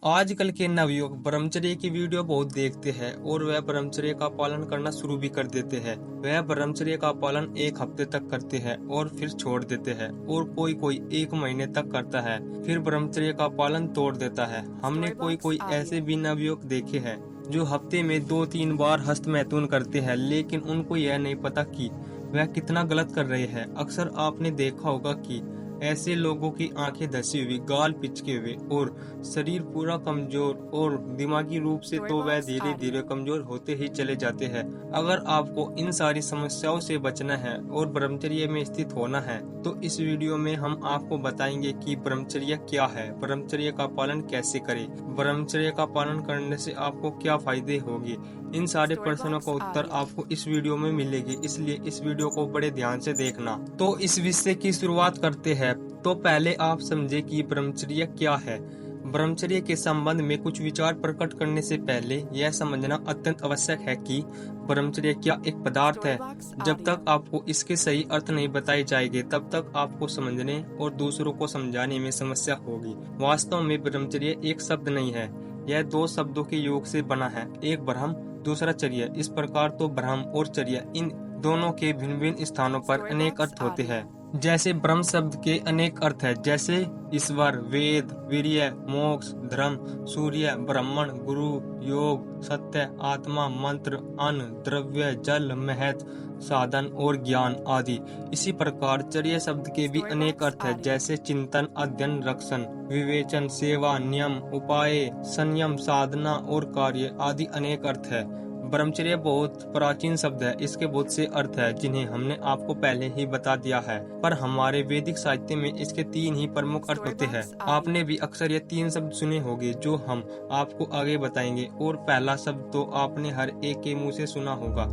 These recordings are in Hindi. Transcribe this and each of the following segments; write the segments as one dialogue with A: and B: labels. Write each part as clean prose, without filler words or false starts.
A: आजकल के नवयुवक ब्रह्मचर्य की वीडियो बहुत देखते हैं और वह ब्रह्मचर्य का पालन करना शुरू भी कर देते हैं। वह ब्रह्मचर्य का पालन एक हफ्ते तक करते हैं और फिर छोड़ देते हैं और कोई कोई 1 महीने तक करता है, फिर ब्रह्मचर्य का पालन तोड़ देता है। हमने कोई ऐसे भी नवयुवक देखे हैं जो हफ्ते में 2-3 बार हस्तमैथुन करते हैं, लेकिन उनको यह नहीं पता कि वह कितना गलत कर रहे हैं। अक्सर आपने देखा होगा कि ऐसे लोगों की आंखें धसी हुई, गाल पिचके हुए और शरीर पूरा कमजोर और दिमागी रूप से तो वह धीरे धीरे कमजोर होते ही चले जाते हैं। अगर आपको इन सारी समस्याओं से बचना है और ब्रह्मचर्य में स्थित होना है तो इस वीडियो में हम आपको बताएंगे कि ब्रह्मचर्य क्या है, ब्रह्मचर्य का पालन कैसे करें, ब्रह्मचर्य का पालन करने से आपको क्या फायदे होंगे। इन सारे प्रश्नों का उत्तर आपको इस वीडियो में मिलेगी, इसलिए इस वीडियो को बड़े ध्यान से देखना। तो इस विषय की शुरुआत करते हैं। तो पहले आप समझे कि ब्रह्मचर्य क्या है। ब्रह्मचर्य के संबंध में कुछ विचार प्रकट करने से पहले यह समझना अत्यंत आवश्यक है कि ब्रह्मचर्य क्या एक पदार्थ है। जब तक आपको इसके सही अर्थ नहीं बताए जाएंगे तब तक आपको समझने और दूसरों को समझाने में समस्या होगी। वास्तव में ब्रह्मचर्य एक शब्द नहीं है, यह 2 शब्दों के योग से बना है, एक ब्रह्म दूसरा चर्य। इस प्रकार तो ब्रह्म और चर्य इन दोनों के भिन्न भिन्न स्थानों पर अनेक अर्थ होते हैं। जैसे ब्रह्म शब्द के अनेक अर्थ है, जैसे ईश्वर, वेद, वीर्य, मोक्ष, धर्म, सूर्य, ब्राह्मण, गुरु, योग, सत्य, आत्मा, मंत्र, अन्न, द्रव्य, जल, महत्व, साधन और ज्ञान आदि। इसी प्रकार चर्य शब्द के भी अनेक अर्थ है, जैसे चिंतन, अध्ययन, रक्षण, विवेचन, सेवा, नियम, उपाय, संयम, साधना और कार्य आदि अनेक अर्थ है। ब्रह्मचर्य बहुत प्राचीन शब्द है, इसके बहुत से अर्थ है जिन्हें हमने आपको पहले ही बता दिया है, पर हमारे वैदिक साहित्य में इसके 3 ही प्रमुख अर्थ होते हैं। आपने भी अक्सर ये 3 शब्द सुने होंगे जो हम आपको आगे बताएंगे। और पहला शब्द तो आपने हर एक के मुंह से सुना होगा।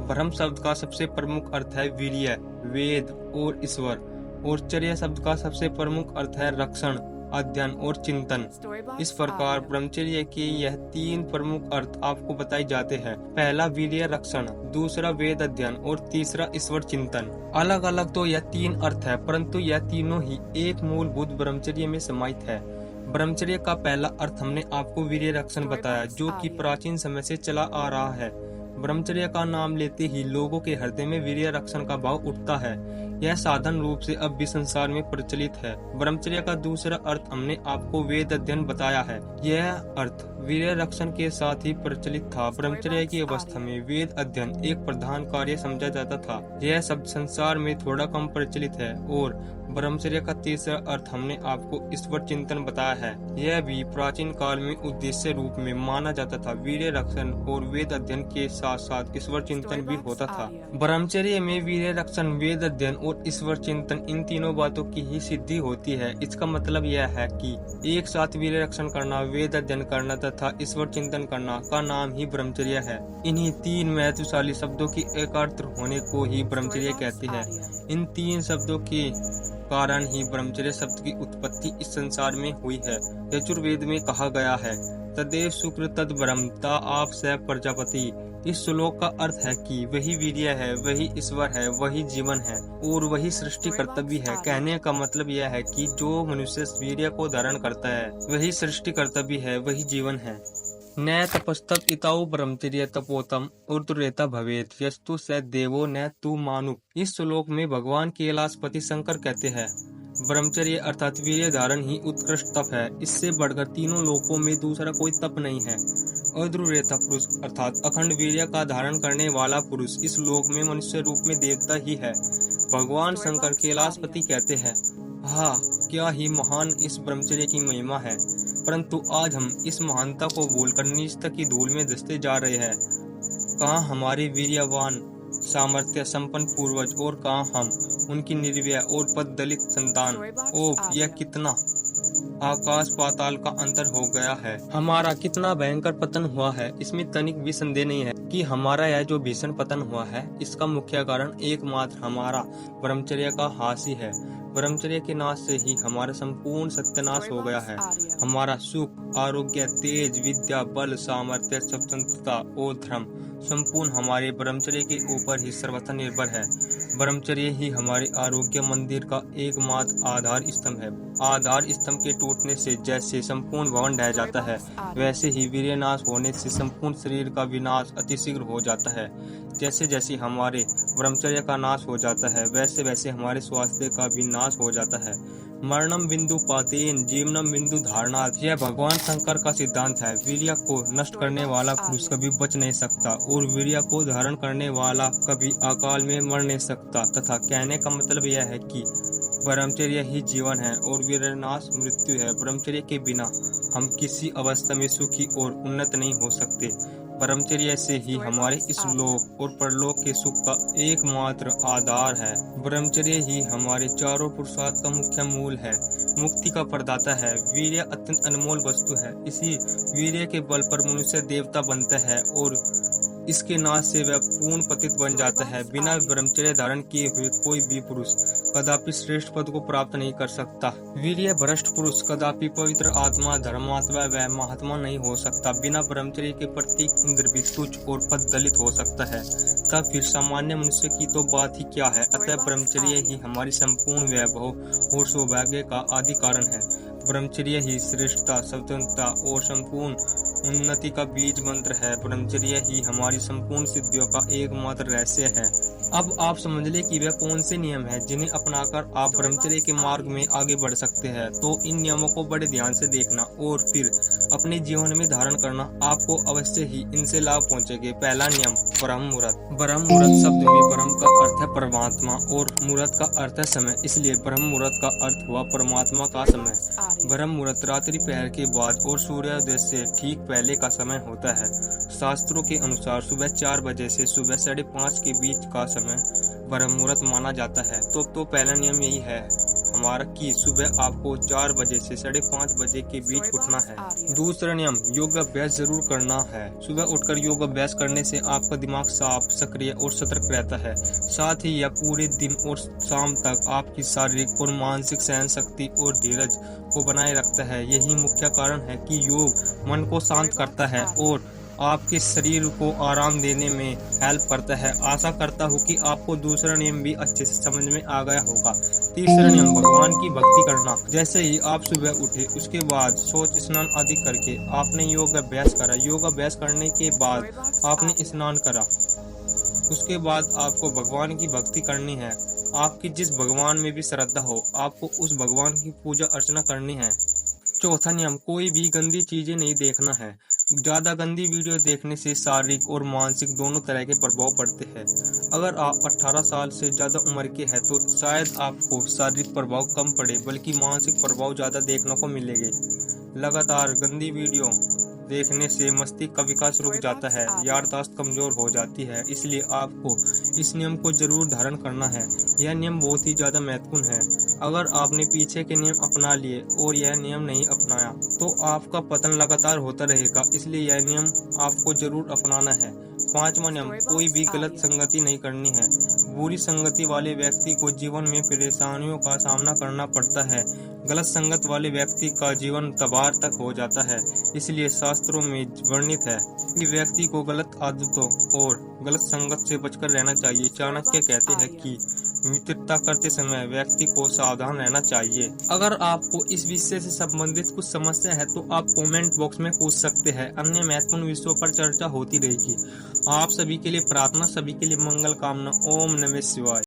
A: ब्रह्म शब्द का सबसे प्रमुख अर्थ है वीर्य, वेद और ईश्वर। और चर्य शब्द का सबसे प्रमुख अर्थ है रक्षण, अध्ययन और चिंतन। इस प्रकार ब्रह्मचर्य के यह 3 प्रमुख अर्थ आपको बताए जाते हैं। पहला वीर्य रक्षण, दूसरा वेद अध्ययन और तीसरा ईश्वर चिंतन। अलग अलग तो यह 3 अर्थ है, परंतु यह तीनों ही एक मूलभूत ब्रह्मचर्य में समाहित है। ब्रह्मचर्य का पहला अर्थ हमने आपको वीर्य रक्षण बताया, जो कि प्राचीन समय से चला आ रहा है। ब्रह्मचर्य का नाम लेते ही लोगों के हृदय में वीर्य रक्षण का भाव उठता है। यह साधारण रूप से अब भी संसार में प्रचलित है। ब्रह्मचर्य का दूसरा अर्थ हमने आपको वेद अध्ययन बताया है। यह अर्थ वीर्य रक्षण के साथ ही प्रचलित था। ब्रह्मचर्य की अवस्था में वेद अध्ययन एक प्रधान कार्य समझा जाता था। यह शब्द संसार में थोड़ा कम प्रचलित है। और ब्रह्मचर्य का तीसरा अर्थ हमने आपको ईश्वर चिंतन बताया है। यह भी प्राचीन काल में उद्देश्य रूप में माना जाता था। वीर्य रक्षण और वेद अध्ययन के साथ साथ ईश्वर चिंतन भी होता था। ब्रह्मचर्य में वीर्य रक्षण, वेद अध्ययन और ईश्वर चिंतन, इन तीनों बातों की ही सिद्धि होती है। इसका मतलब यह है कि एक साथ वीर्य रक्षण करना, वेद अध्ययन करना तथा ईश्वर चिंतन करना का नाम ही ब्रह्मचर्य है। इन्हीं 3 महत्वशाली शब्दों की एकाग्र होने को ही ब्रह्मचर्य कहते हैं। इन 3 शब्दों के कारण ही ब्रह्मचर्य शब्द की उत्पत्ति इस संसार में हुई है। यजुर्वेद में कहा गया है, तदेव शुक्र तद ब्रह्म ता आप स प्रजापति। इस श्लोक का अर्थ है कि वही वीर्य है, वही ईश्वर है, वही जीवन है और वही सृष्टि कर्तव्य है। कहने का मतलब यह है कि जो मनुष्य वीर्य को धारण करता है वही सृष्टि कर्तव्य है, वही जीवन है। न तपस्तप इताउ ब्रह्मचर्य तपोतम ऊर्ध्वरेता भवेत यस्तु स देवो न तु मानुक। इस श्लोक में भगवान कैलाशपति शंकर कहते हैं, ब्रह्मचर्य अर्थात वीर्य धारण ही उत्कृष्ट तप है। इससे बढ़कर तीनों लोकों में दूसरा कोई तप नहीं है। ऊर्ध्वरेता पुरुष अर्थात अखंड वीर्य का धारण करने वाला पुरुष इस लोक में मनुष्य रूप में देवता ही है। भगवान शंकर कैलाशपति कहते हैं, हाँ क्या ही महान इस ब्रह्मचर्य की महिमा है, परंतु आज हम इस महानता को भूलकर नीचता की धूल में धंसते जा रहे हैं। कहाँ हमारे वीर्यवान सामर्थ्य संपन्न पूर्वज और कहाँ हम उनकी निर्भय और पद दलित संतान। ओह, यह कितना आकाश पाताल का अंतर हो गया है। हमारा कितना भयंकर पतन हुआ है, इसमें तनिक भी संदेह नहीं है कि हमारा यह जो भीषण पतन हुआ है इसका मुख्य कारण एकमात्र हमारा ब्रह्मचर्य का हास ही है। ब्रह्मचर्य के नाश से ही हमारा संपूर्ण सत्यानाश हो गया है। हमारा सुख, आरोग्य, तेज, विद्या, बल, सामर्थ्य, स्वतंत्रता और धर्म संपूर्ण हमारे ब्रह्मचर्य के ऊपर ही सर्वथा निर्भर है। ब्रह्मचर्य ही हमारे आरोग्य मंदिर का एकमात्र आधार स्तंभ है। आधार स्तंभ के टूटने से जैसे संपूर्ण भवन ढह जाता है, वैसे ही वीर्यनाश होने से संपूर्ण शरीर का विनाश अतिशीघ्र हो जाता है। जैसे जैसे हमारे ब्रह्मचर्य का नाश हो जाता है, वैसे वैसे हमारे स्वास्थ्य का भी नाश हो जाता है। मरणम बिंदु पातेन जीवनम बिंदु धारणात्, यह भगवान शंकर का सिद्धांत है। वीर्य को नष्ट करने वाला पुरुष कभी बच नहीं सकता और वीर्य को धारण करने वाला कभी अकाल में मर नहीं सकता। तथा कहने का मतलब यह है कि ब्रह्मचर्य ही जीवन है और वीर्यनाश मृत्यु है। ब्रह्मचर्य के बिना हम किसी अवस्था में सुखी और उन्नत नहीं हो सकते। ब्रह्मचर्य से ही हमारे इस लोक और परलोक के सुख का एकमात्र आधार है। ब्रह्मचर्य ही हमारे चारों पुरुषार्थ का मुख्य मूल है, मुक्ति का प्रदाता है। वीर्य अत्यंत अनमोल वस्तु है। इसी वीर्य के बल पर मनुष्य देवता बनता है और इसके नाश से वह पूर्ण पतित बन जाता है। बिना ब्रह्मचर्य धारण किए हुए कोई भी पुरुष कदापि श्रेष्ठ पद को प्राप्त नहीं कर सकता। वीर्य भ्रष्ट पुरुष कदापि पवित्र आत्मा, धर्मात्मा व महात्मा नहीं हो सकता। बिना ब्रह्मचर्य के प्रत्येक इंद्र भी तुच्छ और पद दलित हो सकता है, तब फिर सामान्य मनुष्य की तो बात ही क्या है। अतः ब्रह्मचर्य ही हमारी संपूर्ण वैभव और सौभाग्य का आदि कारण है। ब्रह्मचर्य ही श्रेष्ठता, स्वतंत्रता और संपूर्ण उन्नति का बीज मंत्र है। ब्रह्मचर्य ही हमारी संपूर्ण सिद्धियों का एकमात्र रहस्य है। अब आप समझ ले कि वह कौन से नियम हैं जिन्हें अपनाकर आप ब्रह्मचर्य के मार्ग में आगे बढ़ सकते हैं। तो इन नियमों को बड़े ध्यान से देखना और फिर अपने जीवन में धारण करना, आपको अवश्य ही इनसे लाभ पहुंचेंगे। पहला नियम, ब्रह्म मुहूर्त। ब्रह्म मुहूर्त शब्द में ब्रह्म का अर्थ है परमात्मा और मुहूर्त का अर्थ है समय, इसलिए ब्रह्म मुहूर्त का अर्थ हुआ परमात्मा का समय। ब्रह्म मुहूर्त रात्रि पहर के बाद और सूर्योदय से ठीक पहले का समय होता है। शास्त्रों के अनुसार सुबह 4 बजे से सुबह 5:30 के बीच का समय ब्रह्म मुहूर्त माना जाता है। तो पहला नियम यही है हमारा कि सुबह आपको 4 बजे से 5:30 बजे के बीच उठना है। दूसरा नियम, योग अभ्यास जरूर करना है। सुबह उठकर योग अभ्यास करने से आपका दिमाग साफ, सक्रिय और सतर्क रहता है। साथ ही यह पूरे दिन और शाम तक आपकी शारीरिक और मानसिक सहन शक्ति और धीरज को बनाए रखता है। यही मुख्य कारण है कि योग मन को शांत करता है और आपके शरीर को आराम देने में हेल्प करता है। आशा करता हूँ कि आपको दूसरा नियम भी अच्छे से समझ में आ गया होगा। तीसरा नियम, भगवान की भक्ति करना। जैसे ही आप सुबह उठे उसके बाद शौच स्नान आदि करके आपने योग अभ्यास करा। योग अभ्यास करने के बाद आपने स्नान करा, उसके बाद आपको भगवान की भक्ति करनी है। आपकी जिस भगवान में भी श्रद्धा हो, आपको उस भगवान की पूजा अर्चना करनी है। चौथा नियम, कोई भी गंदी चीजें नहीं देखना है। ज्यादा गंदी वीडियो देखने से शारीरिक और मानसिक दोनों तरह के प्रभाव पड़ते हैं। अगर आप 18 साल से ज्यादा उम्र के हैं तो शायद आपको शारीरिक प्रभाव कम पड़े, बल्कि मानसिक प्रभाव ज्यादा देखने को मिलेंगे। लगातार गंदी वीडियो देखने से मस्तिष्क का विकास रुक जाता है, याददाश्त कमजोर हो जाती है। इसलिए आपको इस नियम को जरूर धारण करना है। यह नियम बहुत ही ज्यादा महत्वपूर्ण है। अगर आपने पीछे के नियम अपना लिए और यह नियम नहीं अपनाया तो आपका पतन लगातार होता रहेगा। इसलिए यह नियम आपको जरूर अपनाना है। पांचवा नियम, कोई भी गलत संगति नहीं करनी है। बुरी संगति वाले व्यक्ति को जीवन में परेशानियों का सामना करना पड़ता है। गलत संगत वाले व्यक्ति का जीवन तबाह तक हो जाता है। इसलिए शास्त्रों में वर्णित है कि व्यक्ति को गलत आदतों और गलत संगत से बचकर रहना चाहिए। चाणक्य कहते हैं कि मित्रता करते समय व्यक्ति को सावधान रहना चाहिए। अगर आपको इस विषय से संबंधित कुछ समस्या है तो आप कमेंट बॉक्स में पूछ सकते हैं। अन्य महत्वपूर्ण विषयों पर चर्चा होती रहेगी। आप सभी के लिए प्रार्थना, सभी के लिए मंगल कामना। ओम नमः शिवाय।